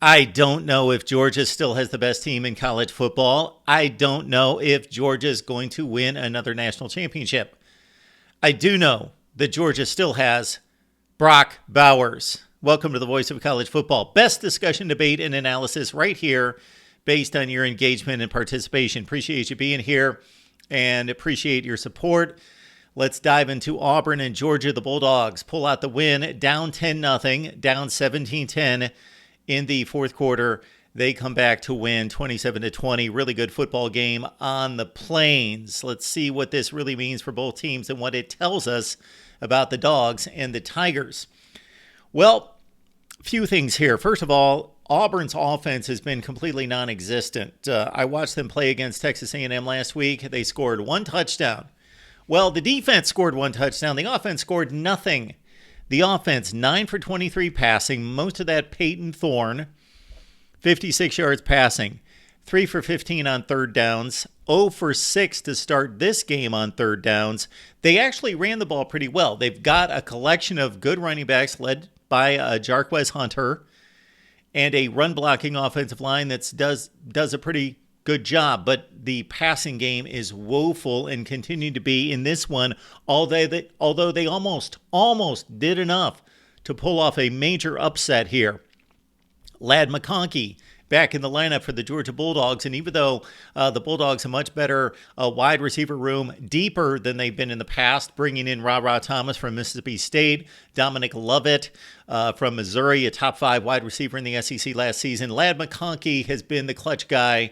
I don't know if Georgia still has the best team in college football. I don't know if Georgia is going to win another national championship. I do know that Georgia still has Brock Bowers. Welcome to the Voice of College Football. Best discussion, debate, and analysis right here based on your engagement and participation. Appreciate you being here and appreciate your support. Let's dive into Auburn and Georgia. The Bulldogs pull out the win, down 10-0, down 17-10 in the fourth quarter. They come back to win 27-20. Really good football game on the Plains. Let's see what this really means for both teams and what it tells us about the Dogs and the Tigers. Well, a few things here. First of all, Auburn's offense has been completely non-existent. I watched them play against Texas A&M last week. They scored one touchdown. Well, the defense scored one touchdown. The offense scored nothing. The offense, 9 for 23 passing, most of that Peyton Thorne, 56 yards passing, 3 for 15 on third downs, 0 for 6 to start this game on third downs. They actually ran the ball pretty well. They've got a collection of good running backs led by Jarquez Hunter and a run-blocking offensive line that does a pretty good job, but the passing game is woeful and continued to be in this one, although they almost did enough to pull off a major upset here. Ladd McConkey back in the lineup for the Georgia Bulldogs, and even though the Bulldogs have a much better wide receiver room, deeper than they've been in the past, bringing in Ra Thomas from Mississippi State, Dominic Lovett from Missouri, a top 5 wide receiver in the SEC last season. Ladd McConkey has been the clutch guy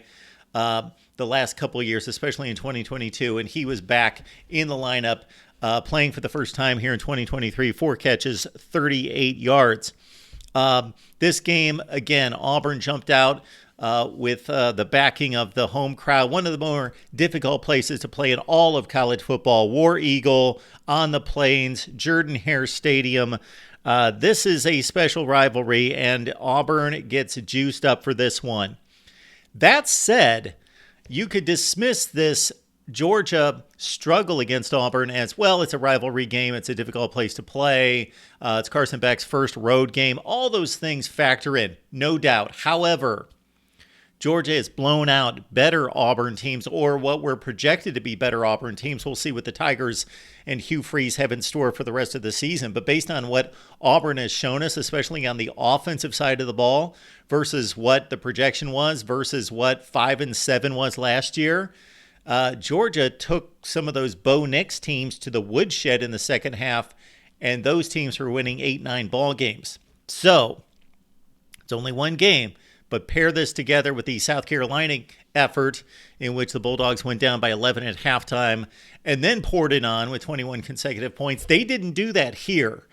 the last couple of years, especially in 2022, and he was back in the lineup playing for the first time here in 2023, 4 catches, 38 yards. This game, again, Auburn jumped out with the backing of the home crowd. One of the more difficult places to play in all of college football. War Eagle on the Plains, Jordan-Hare Stadium. This is a special rivalry, and Auburn gets juiced up for this one. That said, you could dismiss this Georgia struggle against Auburn as, well, it's a rivalry game. It's a difficult place to play. It's Carson Beck's first road game. All those things factor in, no doubt. However, Georgia has blown out better Auburn teams, or what were projected to be better Auburn teams. We'll see what the Tigers and Hugh Freeze have in store for the rest of the season. But based on what Auburn has shown us, especially on the offensive side of the ball, versus what the projection was, versus what 5-7 was last year, Georgia took some of those Bo Nix teams to the woodshed in the second half, and those teams were winning 8-9 ball games. So it's only one game. But pair this together with the South Carolina effort in which the Bulldogs went down by 11 at halftime and then poured it on with 21 consecutive points. They didn't do that here.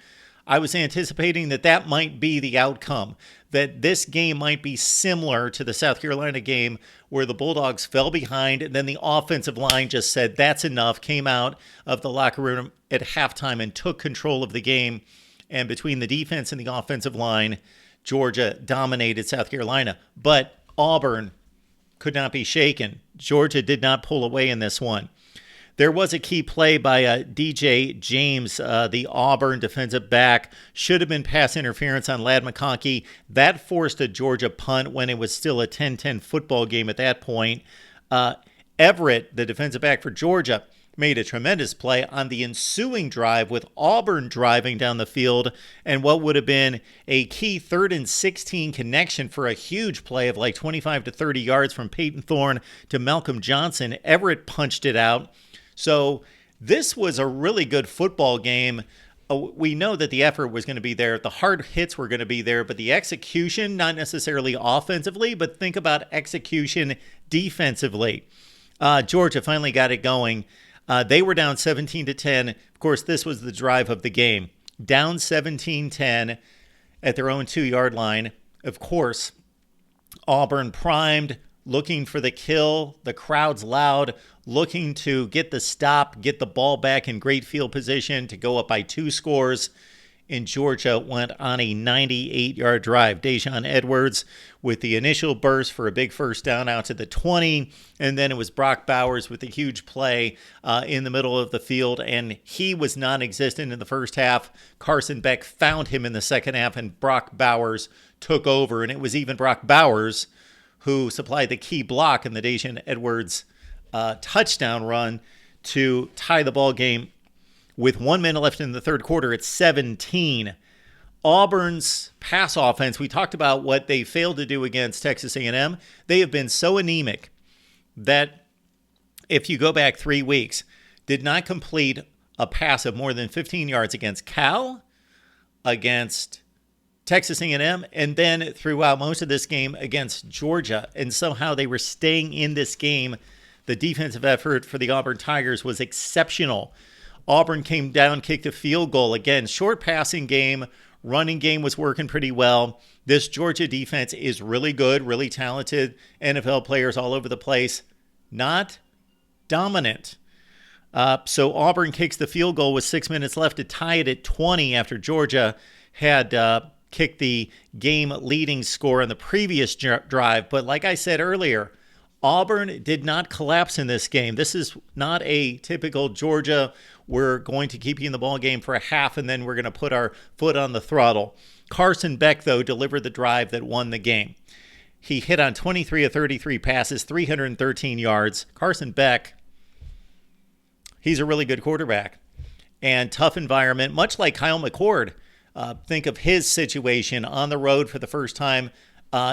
I was anticipating that might be the outcome, that this game might be similar to the South Carolina game where the Bulldogs fell behind and then the offensive line just said, that's enough, came out of the locker room at halftime and took control of the game. And between the defense and the offensive line, Georgia dominated South Carolina, but Auburn could not be shaken. Georgia did not pull away in this one. There was a key play by DJ James, the Auburn defensive back. Should have been pass interference on Ladd McConkey. That forced a Georgia punt when it was still a 10-10 football game at that point. Everett, the defensive back for Georgia, made a tremendous play on the ensuing drive with Auburn driving down the field and what would have been a key 3rd and 16 connection for a huge play of like 25 to 30 yards from Peyton Thorne to Malcolm Johnson. Everett punched it out. So this was a really good football game. We know that the effort was going to be there. The hard hits were going to be there, but the execution, not necessarily offensively, but think about execution defensively. Georgia finally got it going. They were down 17-10. Of course, this was the drive of the game. Down 17-10 at their own 2-yard line. Of course, Auburn primed, looking for the kill. The crowd's loud, looking to get the stop, get the ball back in great field position to go up by 2 scores in Georgia went on a 98-yard drive. Daijun Edwards with the initial burst for a big first down out to the 20, and then it was Brock Bowers with a huge play in the middle of the field, and he was non-existent in the first half. Carson Beck found him in the second half, and Brock Bowers took over, and it was even Brock Bowers who supplied the key block in the Daijun Edwards touchdown run to tie the ball game. With 1 minute left in the third quarter, it's 17. Auburn's pass offense, we talked about what they failed to do against Texas A&M. They have been so anemic that if you go back 3 weeks, did not complete a pass of more than 15 yards against Cal, against Texas A&M, and then throughout most of this game against Georgia. And somehow they were staying in this game. The defensive effort for the Auburn Tigers was exceptional. Auburn came down, kicked a field goal. Again, short passing game, running game was working pretty well. This Georgia defense is really good, really talented. NFL players all over the place. Not dominant. So Auburn kicks the field goal with 6 minutes left to tie it at 20 after Georgia had kicked the game-leading score on the previous drive. But like I said earlier, Auburn did not collapse in this game. This is not a typical Georgia, we're going to keep you in the ball game for a half and then we're going to put our foot on the throttle. Carson Beck, though, delivered the drive that won the game. He hit on 23 of 33 passes, 313 yards. Carson Beck, he's a really good quarterback. And tough environment, much like Kyle McCord. Think of his situation on the road for the first time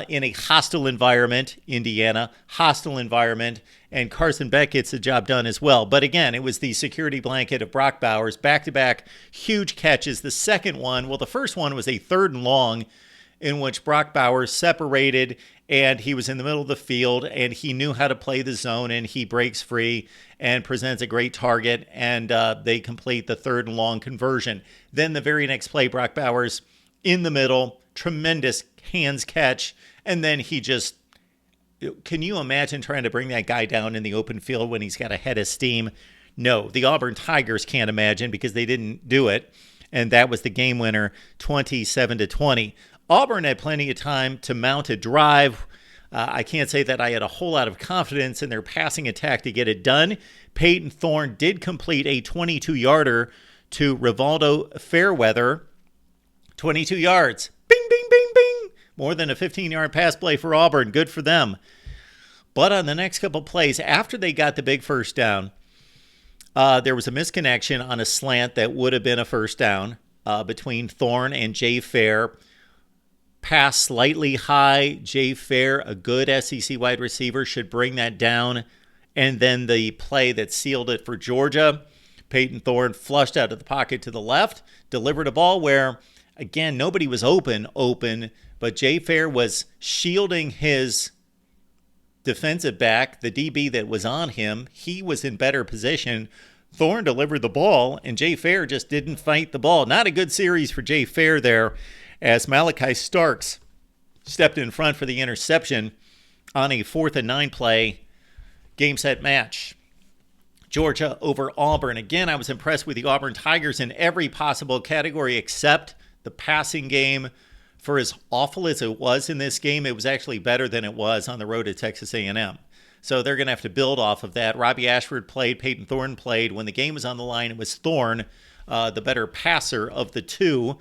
in a hostile environment, Indiana, hostile environment, and Carson Beck gets the job done as well. But again, it was the security blanket of Brock Bowers, back-to-back huge catches. The second one, well, the first one was a 3rd and long in which Brock Bowers separated, and he was in the middle of the field, and he knew how to play the zone, and he breaks free and presents a great target, and they complete the 3rd and long conversion. Then the very next play, Brock Bowers in the middle, tremendous hands catch, and then he just, can you imagine trying to bring that guy down in the open field when he's got a head of steam? No, the Auburn Tigers can't imagine because they didn't do it, and that was the game winner, 27-20. Auburn had plenty of time to mount a drive. I can't say that I had a whole lot of confidence in their passing attack to get it done. Peyton Thorne did complete a 22-yarder to Rivaldo Fairweather. 22 yards. Bing, bing, bing, bing. More than a 15-yard pass play for Auburn. Good for them. But on the next couple plays, after they got the big first down, there was a misconnection on a slant that would have been a first down between Thorne and Jay Fair. Pass slightly high. Jay Fair, a good SEC wide receiver, should bring that down. And then the play that sealed it for Georgia, Peyton Thorne flushed out of the pocket to the left, delivered a ball where, again, nobody was open, but Jay Fair was shielding his defensive back, the DB that was on him. He was in better position. Thorne delivered the ball, and Jay Fair just didn't fight the ball. Not a good series for Jay Fair there, as Malachi Starks stepped in front for the interception on a 4th and 9 play, game, set, match. Georgia over Auburn. Again, I was impressed with the Auburn Tigers in every possible category except the passing game. For as awful as it was in this game, it was actually better than it was on the road to Texas A&M. So they're going to have to build off of that. Robbie Ashford played, Peyton Thorne played. When the game was on the line, it was Thorne, the better passer of the two.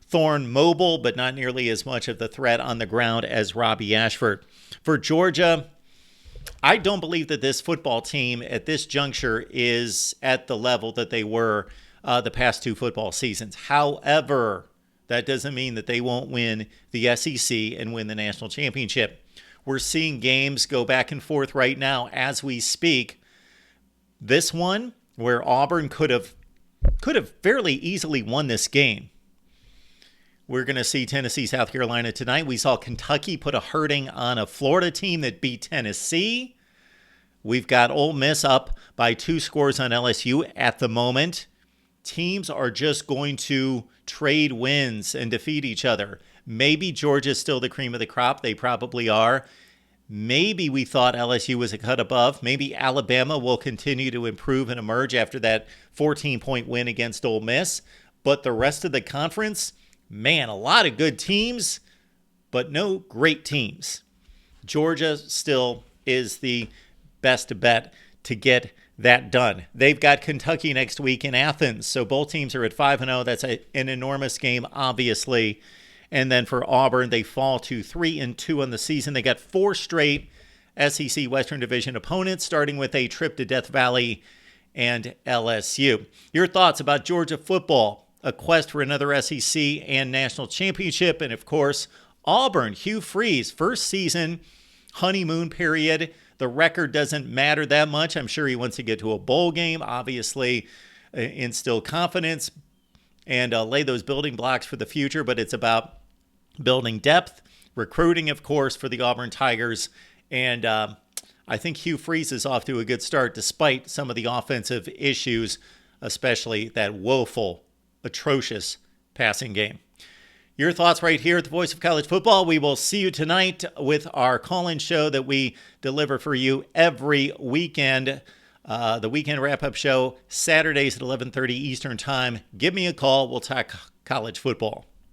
Thorne mobile, but not nearly as much of the threat on the ground as Robbie Ashford. For Georgia, I don't believe that this football team at this juncture is at the level that they were the past 2 football seasons. However, that doesn't mean that they won't win the SEC and win the national championship. We're seeing games go back and forth right now as we speak. This one, where Auburn could have fairly easily won this game. We're going to see Tennessee, South Carolina tonight. We saw Kentucky put a hurting on a Florida team that beat Tennessee. We've got Ole Miss up by 2 scores on LSU at the moment. Teams are just going to trade wins and defeat each other. Maybe Georgia's still the cream of the crop. They probably are. Maybe we thought LSU was a cut above. Maybe Alabama will continue to improve and emerge after that 14-point win against Ole Miss. But the rest of the conference, man, a lot of good teams, but no great teams. Georgia still is the best bet to get that done. They've got Kentucky next week in Athens, so both teams are at 5-0. That's an enormous game, obviously. And then for Auburn, they fall to 3-2 on the season. They got 4 straight SEC Western Division opponents, starting with a trip to Death Valley and LSU. Your thoughts about Georgia football, a quest for another SEC and national championship, and of course, Auburn, Hugh Freeze, first season, honeymoon period. The record doesn't matter that much. I'm sure he wants to get to a bowl game, obviously instill confidence and lay those building blocks for the future, but it's about building depth, recruiting, of course, for the Auburn Tigers, and I think Hugh Freeze is off to a good start despite some of the offensive issues, especially that woeful, atrocious passing game. Your thoughts right here at the Voice of College Football. We will see you tonight with our call-in show that we deliver for you every weekend. The weekend wrap-up show, Saturdays at 11:30 Eastern Time. Give me a call. We'll talk college football.